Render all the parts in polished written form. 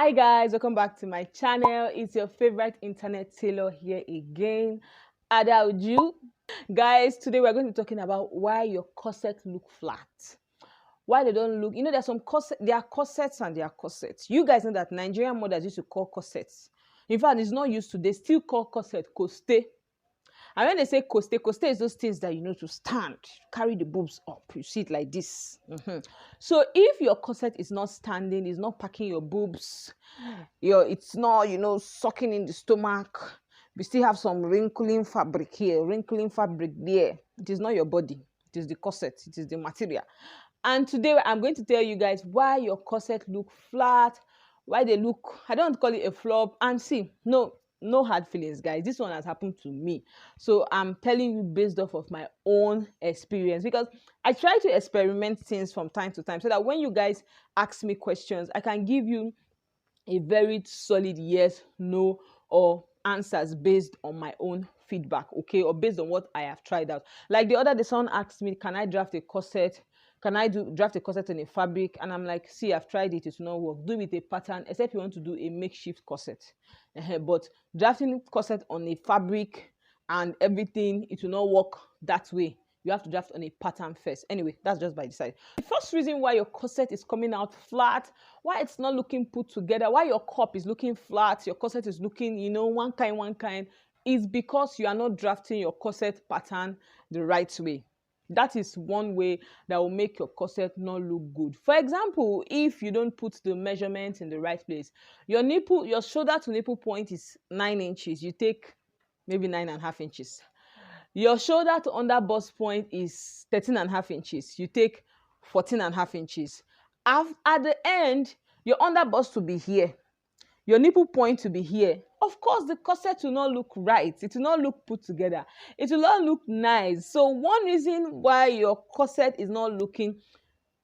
Hi guys, welcome back to my channel. It's your favorite internet tailor here again, Adauju. Guys, today we're going to be talking about why your corset look flat. Why they don't look, there's some corset, there are corsets and there are corsets. You guys know that Nigerian mothers used to call corsets. In fact, it's not used to, they still call corset coste. And when they say coste, coste is those things that to stand, carry the boobs up. You see it like this. So if your corset is not standing, it's not packing your boobs, it's not, sucking in the stomach, we still have some wrinkling fabric here, wrinkling fabric there. It is not your body. It is the corset. It is the material. And today I'm going to tell you guys why your corset look flat, why they look, I don't call it a flop. And see, no hard feelings, guys. This one has happened to me. So I'm telling you based off of my own experience, because I try to experiment things from time to time so that when you guys ask me questions, I can give you a very solid yes, no, or answers based on my own feedback, okay, or based on what I have tried out. Like the other day, someone asked me, can I draft a corset? Can I draft a corset on a fabric? And I'm like, see, I've tried it, it will not work. Do with a pattern, except you want to do a makeshift corset. But drafting corset on a fabric and everything, it will not work that way. You have to draft on a pattern first. Anyway, that's just by the side. The first reason why your corset is coming out flat, why it's not looking put together, why your cup is looking flat, your corset is looking, one kind, is because you are not drafting your corset pattern the right way. That is one way that will make your corset not look good. For example, if you don't put the measurement in the right place, your shoulder to nipple point is 9 inches. You take maybe 9.5 inches. Your shoulder to under bust point is 13.5 inches. You take 14.5 inches. At the end, your under bust will be here. Your nipple point to be here. Of course, the corset will not look right. It will not look put together. It will not look nice. So one reason why your corset is not looking,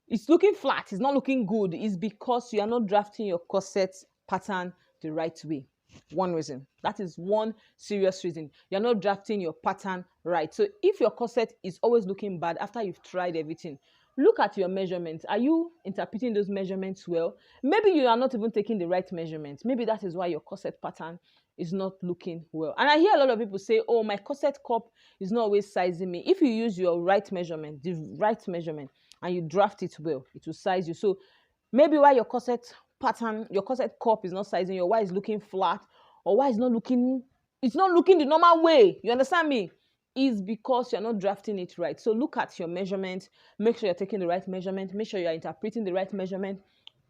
it's looking flat, it's not looking good, is because you are not drafting your corset pattern the right way. One reason. That is one serious reason. You're not drafting your pattern right. So if your corset is always looking bad after you've tried everything, look at your measurements. Are you interpreting those measurements well? Maybe you are not even taking the right measurements. Maybe that is why your corset pattern is not looking well. And I hear a lot of people say, oh, my corset cup is not always sizing me. If you use your right measurement, the right measurement, and you draft it well, it will size you. So maybe why your corset pattern, your corset cup is not sizing you, or why it's looking flat, or why it's not looking the normal way. You understand me? Is because you're not drafting it right. So look at your measurement, make sure you're taking the right measurement, make sure you're interpreting the right measurement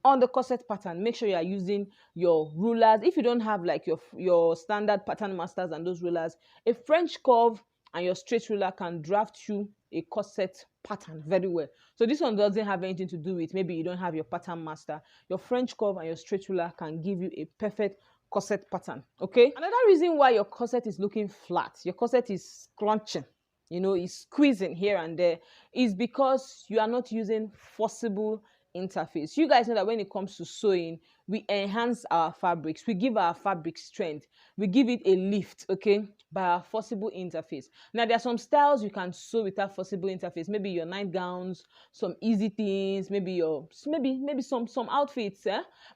on the corset pattern. Make sure you are using your rulers. If you don't have like your standard pattern masters and those rulers, a French curve and your straight ruler can draft you a corset pattern very well. So this one doesn't have anything to do with maybe you don't have your pattern master. Your French curve and your straight ruler can give you a perfect corset pattern. Okay, another reason why your corset is looking flat, your corset is crunching, is squeezing here and there, is because you are not using forcible interface. You guys know that when it comes to sewing, we enhance our fabrics, we give our fabric strength, we give it a lift, okay, by our forcible interface. Now there are some styles you can sew without forcible interface, maybe your nightgowns, some easy things, maybe some outfits,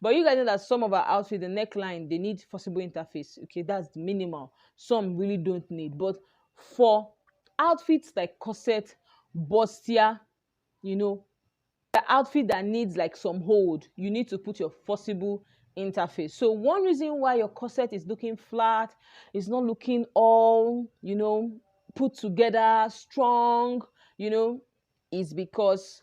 but you guys know that some of our outfits, the neckline, they need forcible interface, okay, that's the minimal. Some really don't need, but for outfits like corset, bustier, the outfit that needs like some hold, you need to put your forcible interface. So one reason why your corset is looking flat, it's not looking all, put together, strong, is because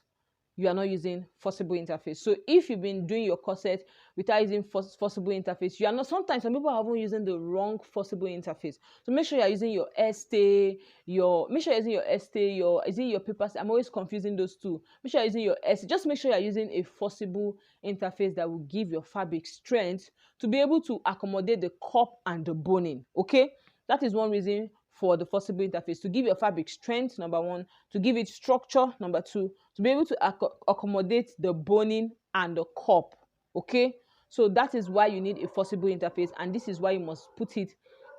you are not using forcible interface. So if you've been doing your corset without using forcible interface, you are not, sometimes some people are even using the wrong forcible interface. So make sure you're using your stay, is it your papers? I'm always confusing those two. Make sure you're using your stay. Just make sure you're using a forcible interface that will give your fabric strength to be able to accommodate the cup and the boning. Okay, that is one reason for the forcible interface, to give your fabric strength, number one, to give it structure, number two, to be able to accommodate the boning and the cup. Okay, so that is why you need a forcible interface, and this is why you must put it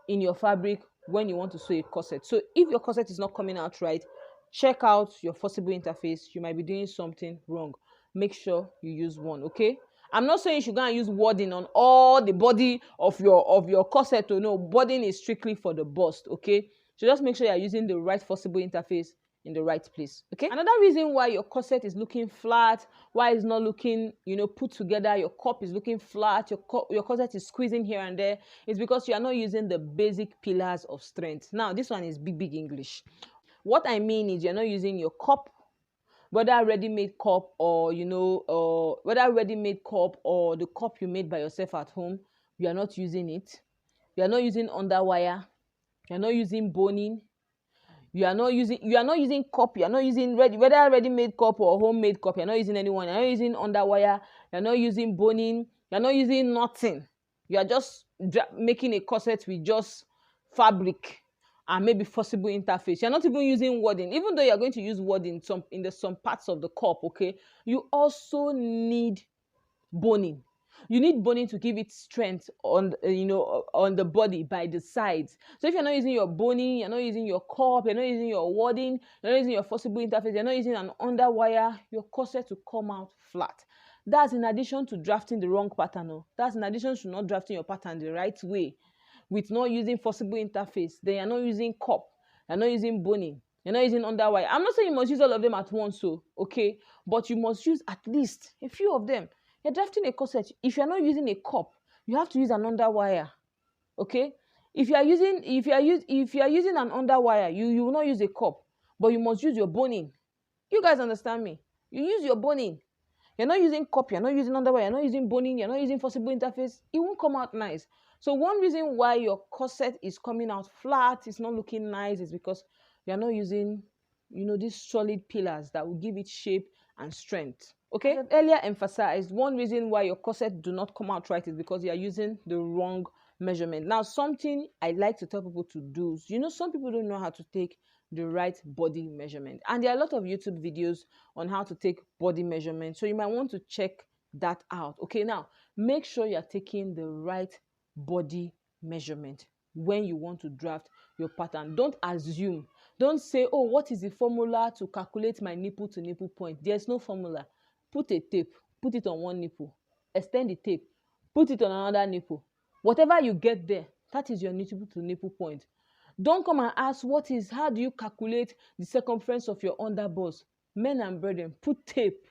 in your fabric when you want to sew a corset. So if your corset is not coming out right, check out your forcible interface. You might be doing something wrong. Make sure you use one. Okay, I'm not saying you should go and use wadding on all the body of your corset. No, wadding is strictly for the bust, okay? So just make sure you're using the right forcible interface in the right place, okay? Another reason why your corset is looking flat, why it's not looking, put together, your cup is looking flat, your corset is squeezing here and there, is because you are not using the basic pillars of strength. Now, this one is big English. What I mean is you're not using your cup, whether ready-made cup or whether ready-made cup or the cup you made by yourself at home, you are not using it. You are not using underwire. You are not using boning. You are not using cup. You are not using whether ready-made cup or homemade cup. You are not using anyone. You are not using underwire. You are not using boning. You are not using nothing. You are just making a corset with just fabric and maybe forcible interface. You're not even using wadding. Even though you're going to use wadding in some parts of the cup, okay, you also need boning. You need boning to give it strength on on the body by the sides. So if you're not using your boning, you're not using your cup, you're not using your wadding, you're not using your forcible interface, you're not using an underwire, your corset will come out flat. That's in addition to drafting the wrong pattern. No? That's in addition to not drafting your pattern the right way, with not using forcible interface. Then you're not using cup, you're not using boning, you're not using underwire. I'm not saying you must use all of them at once, so okay, but you must use at least a few of them. You're drafting a corset. If you're not using a cup, you have to use an underwire. Okay? If you are using an underwire, you will not use a cup, but you must use your boning. You guys understand me? You use your boning. You're not using cup, you're not using underwire, you're not using boning, you're not using forcible interface. It won't come out nice. So one reason why your corset is coming out flat, it's not looking nice, is because you're not using, these solid pillars that will give it shape and strength. Okay? As earlier emphasized, one reason why your corset do not come out right is because you are using the wrong measurement. Now, something I like to tell people to do, some people don't know how to take the right body measurement, and there are a lot of YouTube videos on how to take body measurement, so you might want to check that out. Okay, now make sure you're taking the right body measurement when you want to draft your pattern. Don't assume. Don't say, oh, what is the formula to calculate my nipple to nipple point? There's no formula. Put a tape, put it on one nipple, extend the tape, put it on another nipple. Whatever you get there, that is your nipple to nipple point. Don't come and ask how do you calculate the circumference of your underbust? Men and brethren, put tape,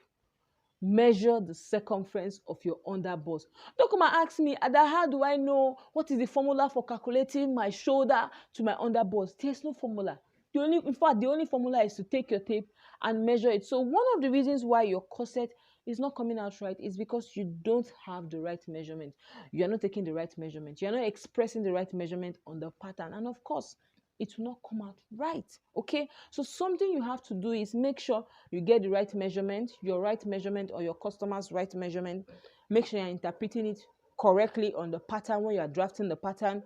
measure the circumference of your underbust. Don't come and ask me, Ada, how do I know what is the formula for calculating my shoulder to my underbust? There's no formula. In fact, the only formula is to take your tape and measure it. So one of the reasons why your corset is not coming out right is because you don't have the right measurement. You are not taking the right measurement. You are not expressing the right measurement on the pattern. And of course, it will not come out right. Okay? So something you have to do is make sure you get the right measurement, your right measurement or your customer's right measurement. Make sure you're interpreting it correctly on the pattern when you are drafting the pattern.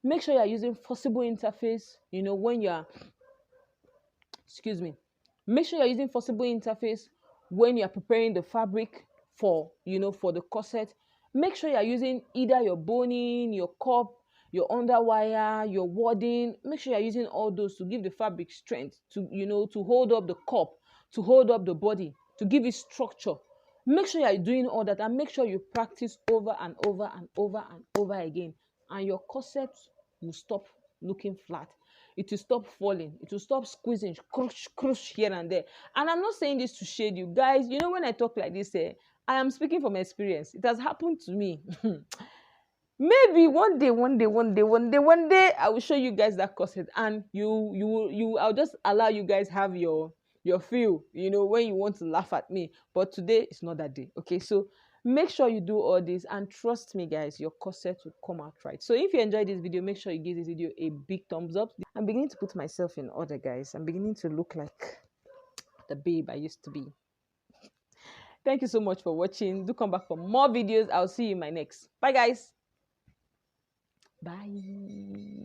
Make sure you're using forcible interface, when you're make sure you're using forcible interface when you're preparing the fabric for the corset. Make sure you're using either your boning, your cup, your underwire, your wadding. Make sure you're using all those to give the fabric strength, to hold up the cup, to hold up the body, to give it structure. Make sure you're doing all that, and make sure you practice over and over and over and over again, and your corset will stop looking flat. It will stop falling. It will stop squeezing, crush here and there. And I'm not saying this to shade you guys. When I talk like this, I am speaking from experience. It has happened to me. Maybe one day, I will show you guys that corset, and I'll just allow you guys have your feel, when you want to laugh at me. But today, it's not that day. Okay, so make sure you do all this, and trust me, guys, your corset will come out right. So if you enjoyed this video, make sure you give this video a big thumbs up. I'm beginning to put myself in order, guys. I'm beginning to look like the babe I used to be. Thank you so much for watching. Do come back for more videos. I'll see you in my next. Bye, guys. Bye.